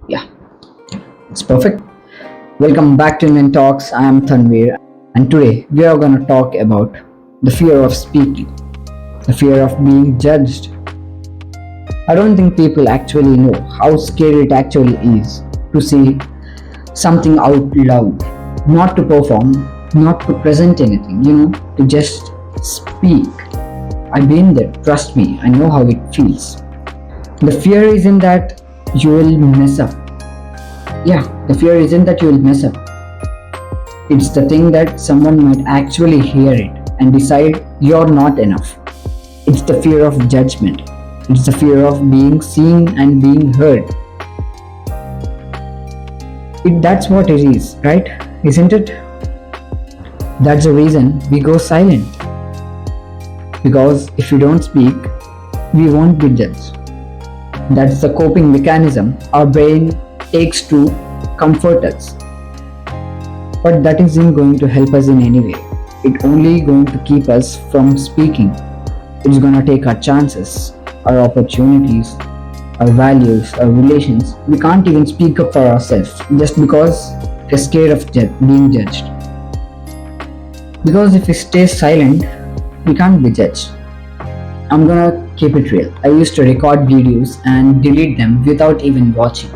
Yeah, it's perfect. Welcome back to Indian Talks. I am Tanvir, and today we are going to talk about the fear of speaking, the fear of being judged. I don't think people actually know how scary it actually is to say something out loud, not to perform, not to present anything, to just speak. I've been there, trust me, I know how it feels. The fear isn't that you will mess up. Yeah, the fear isn't that you will mess up. It's the thing that someone might actually hear it and decide you're not enough. It's the fear of judgment. It's the fear of being seen and being heard. That's what it is, right? Isn't it? That's the reason we go silent. Because if we don't speak, we won't be judged. That's the coping mechanism our brain takes to comfort us. But that isn't going to help us in any way. It's only going to keep us from speaking. It's going to take our chances, our opportunities, our values, our relations. We can't even speak up for ourselves just because we're scared of being judged. Because if we stay silent, we can't be judged. I'm gonna keep it real. I used to record videos and delete them without even watching.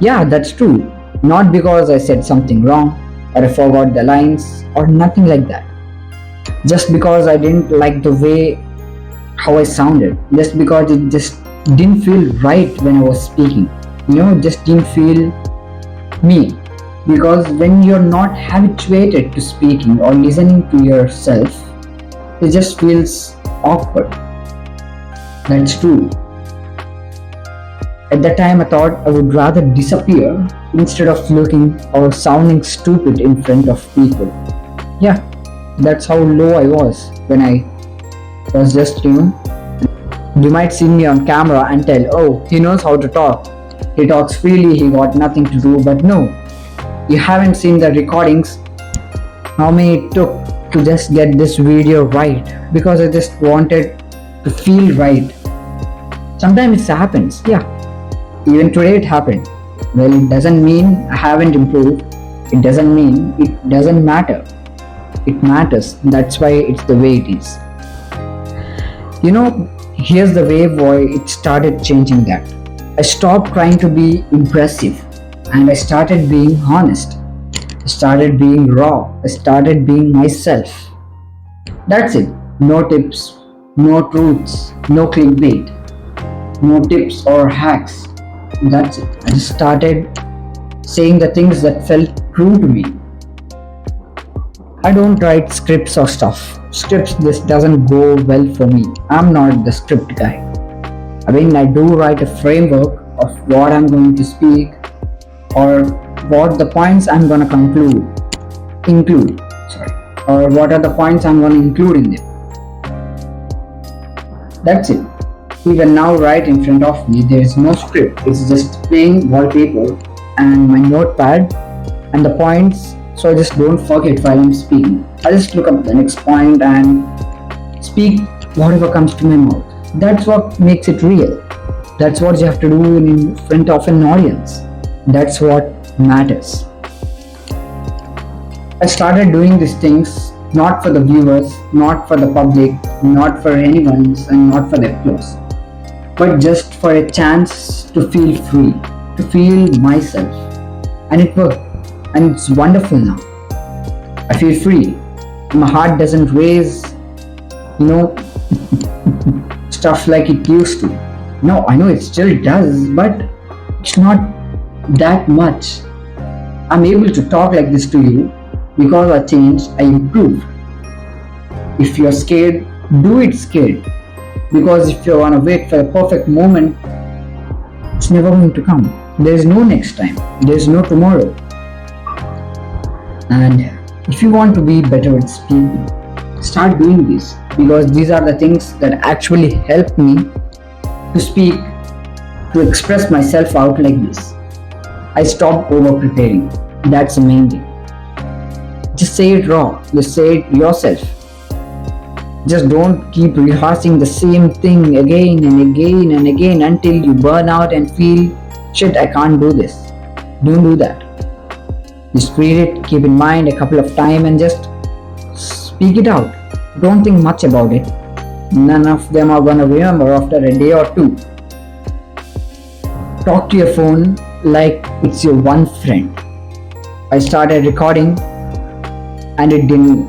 Yeah, that's true. Not because I said something wrong or I forgot the lines or nothing like that. Just because I didn't like the way how I sounded. Just because it just didn't feel right when I was speaking. Just didn't feel me. Because when you're not habituated to speaking or listening to yourself, it just feels awkward. That's true. At that time I thought I would rather disappear instead of looking or sounding stupid in front of people. Yeah, that's how low I was when I was just, You might see me on camera and tell, oh, he knows how to talk. He talks freely, he got nothing to do, but no. You haven't seen the recordings, how many it took to just get this video right, because I just wanted to feel right. Sometimes it happens, yeah. Even today it happened. Well, it doesn't mean I haven't improved. It doesn't mean it doesn't matter. It matters. That's why it's the way it is. Here's the way why it started changing that. I stopped trying to be impressive and I started being honest. I started being raw. I started being myself. That's it. No tips, no truths, no clickbait, no tips or hacks. That's it. I just started saying the things that felt true to me. I don't write scripts or stuff. Scripts, this doesn't go well for me. I'm not the script guy. I do write a framework of what I'm going to speak or what the points I'm going to include, or what are the points I'm going to include in them. That's it. Even now, right in front of me, there is no script. It's just plain wallpaper and my notepad and the points, so I just don't forget while I'm speaking. I just look up the next point and speak whatever comes to my mouth. That's what makes it real. That's what you have to do in front of an audience. That's what matters. I started doing these things not for the viewers, not for the public, not for anyone, and not for the applause, but just for a chance to feel free, to feel myself. And it worked. And it's wonderful now. I feel free. My heart doesn't race, stuff like it used to. No, I know it still does, but it's not that much. I'm able to talk like this to you because I changed, I improved. If you're scared, do it scared. Because if you want to wait for a perfect moment, it's never going to come. There is no next time. There is no tomorrow. And if you want to be better at speaking, start doing this, because these are the things that actually help me to speak, to express myself out like this. I stopped over preparing. That's the main thing. Just say it raw. Just say it yourself. Just don't keep rehearsing the same thing again and again and again until you burn out and feel shit, I can't do this. Don't do that. Just read it, keep in mind a couple of times and just speak it out. Don't think much about it. None of them are gonna remember after a day or two. Talk to your phone like it's your one friend. I started recording and it didn't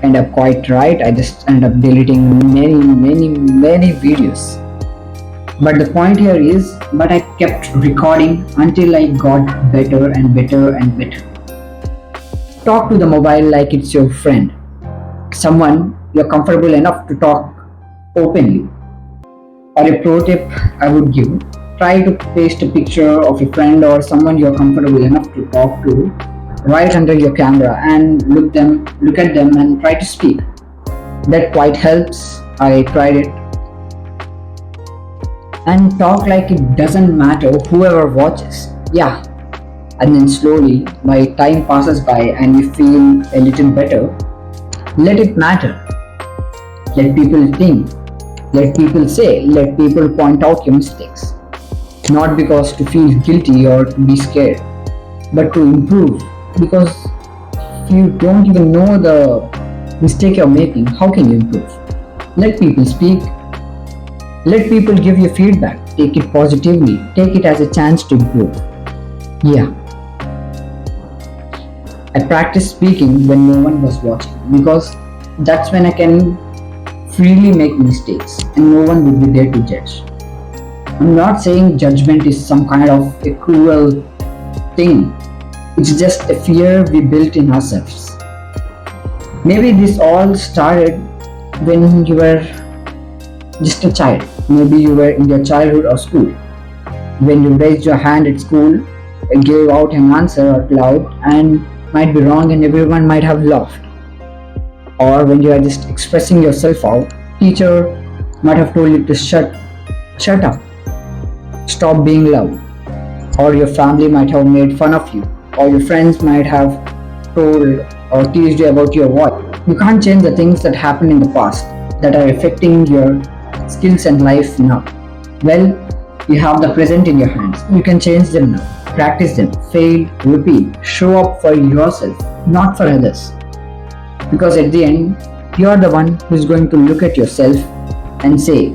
end up quite right. I just ended up deleting many videos. But the point here is, but I kept recording until I got better and better and better. Talk to the mobile like it's your friend. Someone you're comfortable enough to talk openly. Or a pro tip I would give, try to paste a picture of a friend or someone you're comfortable enough to talk to right under your camera and look at them and try to speak. That quite helps. I tried it. And talk like it doesn't matter whoever watches. Yeah. And then slowly, by time passes by and you feel a little better, let it matter. Let people think. Let people say. Let people point out your mistakes. Not because to feel guilty or to be scared, but to improve. Because if you don't even know the mistake you're making, how can you improve? Let people speak. Let people give you feedback. Take it positively. Take it as a chance to improve. Yeah. I practiced speaking when no one was watching because that's when I can freely make mistakes and no one would be there to judge. I'm not saying judgment is some kind of a cruel thing. It's just a fear we built in ourselves. Maybe this all started when you were just a child. Maybe you were in your childhood or school. When you raised your hand at school, gave out an answer out loud and might be wrong and everyone might have laughed. Or when you are just expressing yourself out, teacher might have told you to shut up, stop being loud. Or your family might have made fun of you. Or your friends might have told or teased you about your voice. You can't change the things that happened in the past that are affecting your skills and life now. Well, you have the present in your hands. You can change them now. Practice them. Fail, repeat. Show up for yourself, not for others. Because at the end, you are the one who is going to look at yourself and say,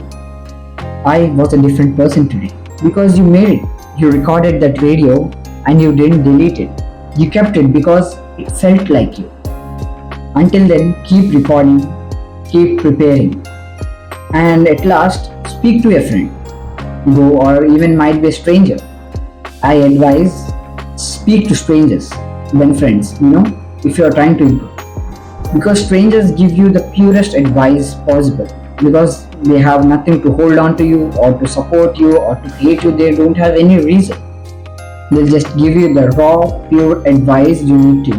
I was a different person today. Because you made it. You recorded that video and you didn't delete it. You kept it because it felt like you. Until then, keep recording, keep preparing. And at last, speak to a friend. Go or even might be a stranger. I advise, speak to strangers than friends, if you are trying to improve. Because strangers give you the purest advice possible. Because they have nothing to hold on to you or to support you or to hate you. They don't have any reason. They'll just give you the raw, pure advice you need to.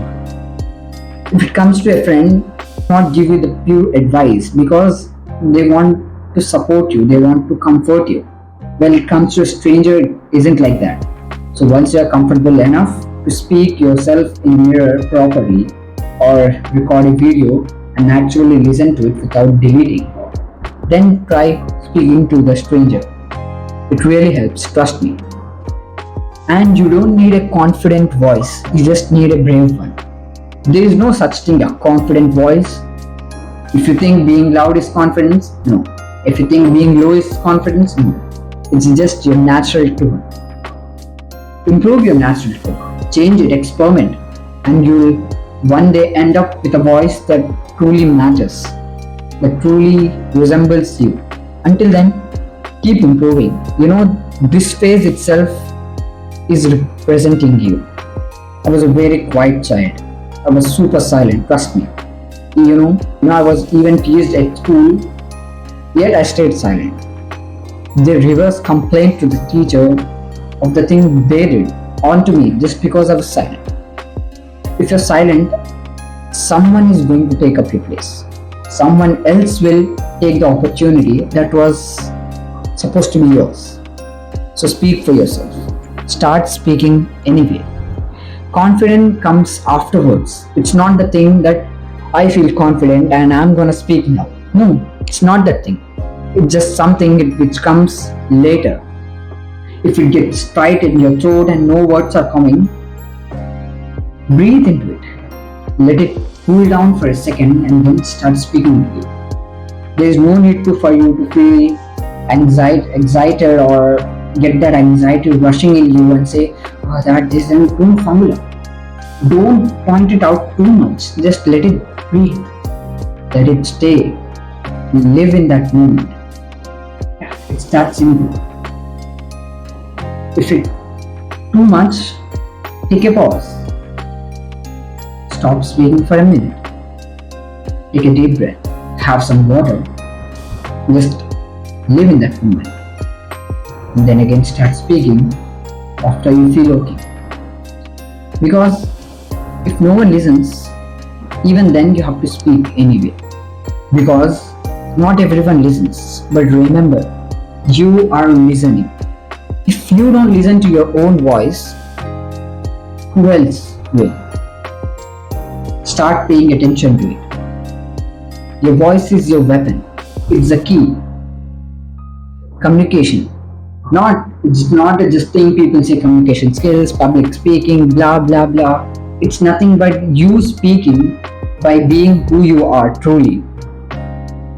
If it comes to a friend, not give you the pure advice because they want to support you, they want to comfort you. When it comes to a stranger, it isn't like that. So once you are comfortable enough to speak yourself in mirror properly or record a video and actually listen to it without deleting, then try speaking to the stranger. It really helps, trust me. And you don't need a confident voice, you just need a brave one. There is no such thing as a confident voice. If you think being loud is confidence, no. If you think being low is confidence, no. It's just your natural tone. Improve your natural tone. Change it, experiment, and you'll one day end up with a voice that truly matches, that truly resembles you. Until then, keep improving. This phase itself is representing you. I was a very quiet child. I was super silent, trust me. I was even teased at school, yet I stayed silent. They reversed complaint to the teacher of the thing they did onto me just because I was silent. If you're silent, someone is going to take up your place. Someone else will take the opportunity that was supposed to be yours. So speak for yourself. Start speaking anyway. Confidence comes afterwards. It's not the thing that I feel confident and I'm gonna speak now. No, it's not that thing. It's just something which comes later. If it gets tight in your throat and no words are coming, breathe into it. Let it cool down for a second and then start speaking with you. There is no need for you to feel excited or get that anxiety rushing in you and say, oh, that isn't too familiar. Don't point it out too much. Just let it breathe. Let it stay. Live in that moment. It's that simple. If it's too much, take a pause. Stop speaking for a minute. Take a deep breath. Have some water. Just live in that moment. And then again start speaking after you feel okay. Because if no one listens, even then you have to speak anyway. Because not everyone listens. But remember, you are listening. If you don't listen to your own voice, who else will? Start paying attention to it. Your voice is your weapon. It's the key. Communication. It's not just thing people say communication skills, public speaking, blah blah blah. It's nothing but you speaking by being who you are truly.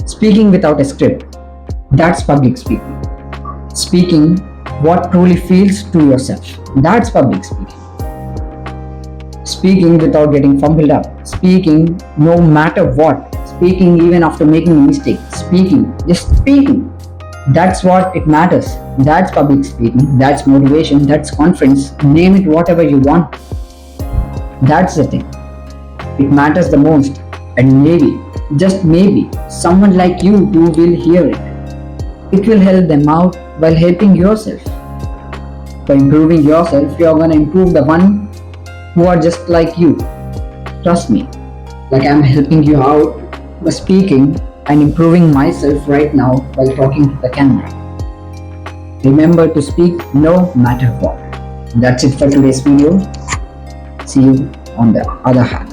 Speaking without a script. That's public speaking. Speaking what truly feels to yourself. That's public speaking. Speaking without getting fumbled up. Speaking no matter what. Speaking even after making a mistake. Just speaking. That's what it matters. That's public speaking. That's motivation. That's confidence. Name it whatever you want. That's the thing. It matters the most. And maybe, just maybe, someone like you who will hear it. It will help them out while helping yourself. By improving yourself, you are going to improve the one who are just like you. Trust me. Like I'm helping you out by speaking and improving myself right now while talking to the camera. Remember to speak no matter what. That's it for today's video. See you on the other hand.